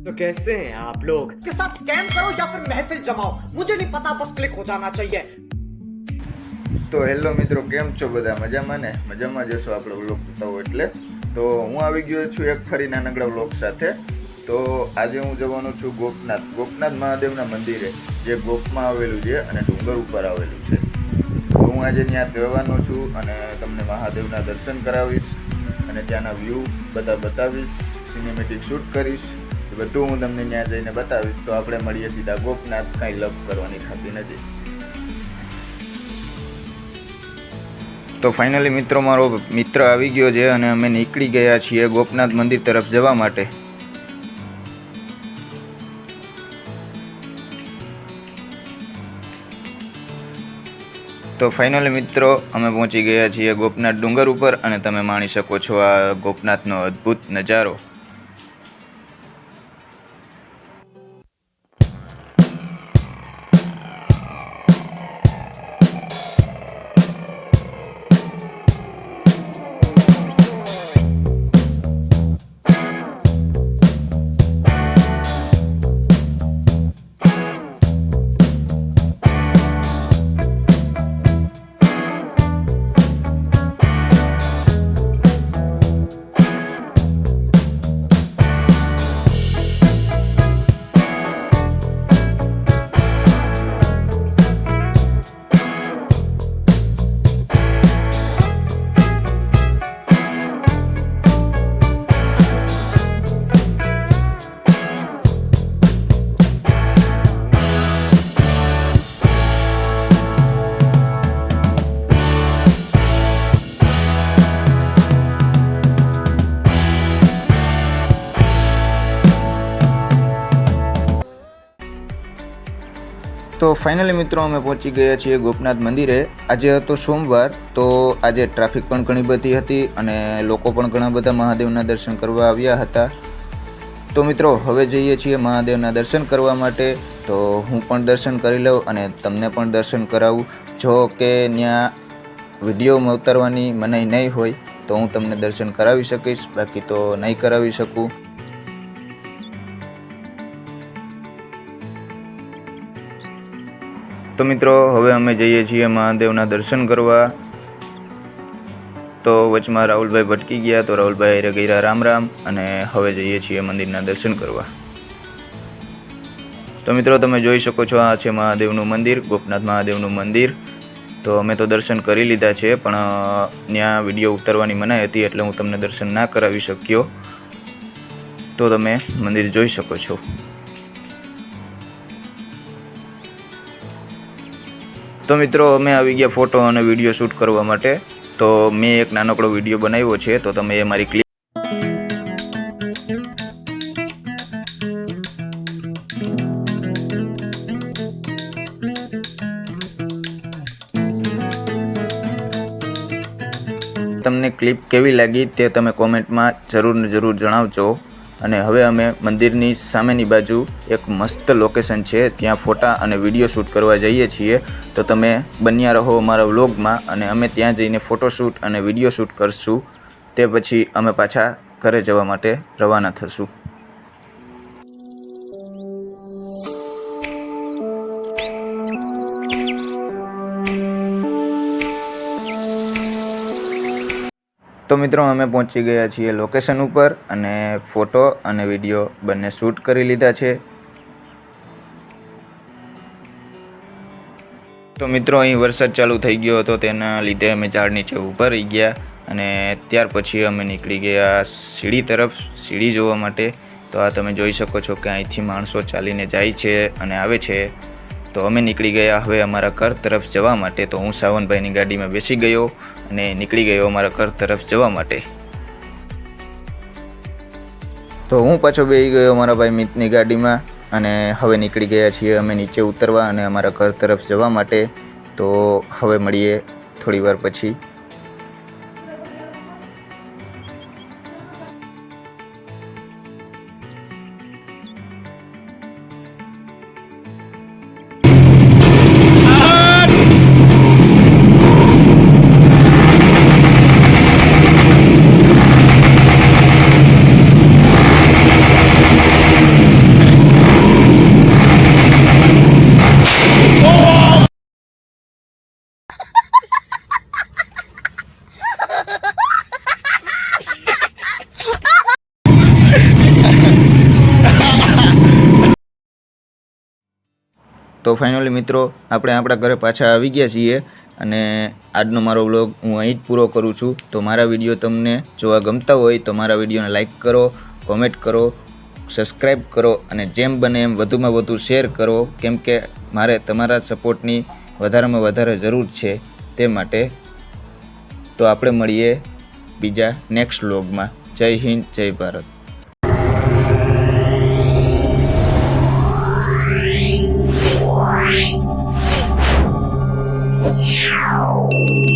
तो कैसे हैं आप लोग के साथ स्कैम करो या फिर महफिल जमाओ, मुझे नहीं पता, बस क्लिक हो जाना चाहिए। તો હેલો મિત્રો, કેમ છો બધા? મજામાં ને? મજામાં જશો આપણે વ્લોગ જોતા હોય એટલે. તો હું આવી ગયો છું એક ફરી નાનકડા વ્લોગ સાથે. તો આજે હું જવાનું છું ગોપનાથ મહાદેવના મંદિરે, જે ગોપમાં આવેલું છે અને ડુંગર ઉપર આવેલું છે. તો હું આજે ત્યાં જવાનો છું અને તમને મહાદેવના દર્શન કરાવીશ અને ત્યાંના વ્યૂ બધા બતાવીશ, સિનેમેટિક શૂટ કરીશ, બધું હું તમને ત્યાં જઈને બતાવીશ. તો આપણે મળીએ સીધા ગોપનાથ, કાંઈ લપ કરવાની થતી નથી. તો ફાઇનલી મિત્રો, મારો મિત્ર આવી ગયો છે અને અમે નીકળી ગયા છીએ ગોપનાથ મંદિર તરફ જવા માટે. તો ફાઇનલી મિત્રો, અમે પહોંચી ગયા છીએ ગોપનાથ ડુંગર ઉપર અને તમે માણી શકો છો આ ગોપનાથનો અદ્ભુત નજારો. તો ફાઇનલી મિત્રો, અમે પહોંચી ગયા છીએ ગોપનાથ મંદિરે. આજે હતો સોમવાર, તો આજે ટ્રાફિક પણ ઘણી બધી હતી અને લોકો પણ ઘણા બધા મહાદેવના દર્શન કરવા આવ્યા હતા. તો મિત્રો, હવે જઈએ છીએ મહાદેવના દર્શન કરવા માટે. તો હું પણ દર્શન કરી લઉં અને તમને પણ દર્શન કરાવું. જો કે ત્યાં વિડીયોમાં ઉતારવાની મનાઈ નહીં હોય તો હું તમને દર્શન કરાવી શકીશ, બાકી તો નહીં કરાવી શકું. તો મિત્રો, હવે અમે જઈએ છીએ મહાદેવના દર્શન કરવા. તો વચમાં રાહુલભાઈ ભટકી ગયા, તો રાહુલભાઈ હારે ગયા રામ રામ, અને હવે જઈએ છીએ મંદિરના દર્શન કરવા. તો મિત્રો, તમે જોઈ શકો છો, આ છે મહાદેવનું મંદિર, ગોપનાથ મહાદેવનું મંદિર. તો અમે તો દર્શન કરી લીધા છે, પણ ત્યાં વિડીયો ઉતારવાની મનાઈ હતી એટલે હું તમને દર્શન ના કરાવી શક્યો. તો તમે મંદિર જોઈ શકો છો. તો મિત્રો, અમે આવી ગયા ફોટો અને વિડીયો શૂટ કરવા માટે. તો મેં એક નાનકડો વિડીયો બનાવ્યો છે, તો તમે એ મારી ક્લિપ તમને ક્લિપ કેવી લાગી તે તમે કોમેન્ટમાં જરૂર ને જરૂર જણાવજો. અને હવે અમે મંદિરની સામેની બાજુ એક મસ્ત લોકેશન છે, ત્યાં ફોટા અને વિડીયો શૂટ કરવા જઈએ છીએ. તો તમે બન્યા રહો અમારા વ્લોગમાં, અને અમે ત્યાં જઈને ફોટોશૂટ અને વિડીયો શૂટ કરશું. તે પછી અમે પાછા ઘરે જવા માટે રવાના થશું. તો મિત્રો, અમે પહોંચી ગયા છીએ લોકેશન ઉપર અને ફોટો અને વિડીયો બંને શૂટ કરી લીધા છે. તો મિત્રો, અહીં વરસાદ ચાલુ થઈ ગયો હતો, તેના લીધે અમે ઝાડ નીચે ઊભા રહી ગયા અને ત્યાર પછી અમે નીકળી ગયા સીડી તરફ, સીડી જોવા માટે. તો આ તમે જોઈ શકો છો કે અહીંથી માણસો ચાલીને જાય છે અને આવે છે. તો અમે નીકળી ગયા હવે અમારા ઘર તરફ જવા માટે. તો હું સાવનભાઈની ગાડીમાં બેસી ગયો અને નીકળી ગયો અમારા ઘર તરફ જવા માટે. તો હું પાછો બેસી ગયો મારા ભાઈ મિતની ગાડીમાં અને હવે નીકળી ગયા છીએ અમે નીચે ઉતરવા અને અમારા ઘર તરફ જવા માટે. તો હવે મળીએ થોડી વાર પછી. તો ફાઇનલી મિત્રો આપણે આપણા ઘરે પાછા આવી ગયા છીએ અને આજનો મારો વ્લોગ હું અહીં જ પૂરો કરું છું. તો મારા વિડીયો તમને જોવા ગમતા હોય તો મારા વિડીયોને લાઇક કરો, કોમેન્ટ કરો, સબસ્ક્રાઈબ કરો અને જેમ બને એમ વધુમાં વધુ શેર કરો, કેમ કે મારે તમારા સપોર્ટની વધારેમાં વધારે જરૂર છે તે માટે. તો આપણે મળીએ બીજા નેક્સ્ટ વ્લોગમાં. જય હિન્દ, જય ભારત. Wow.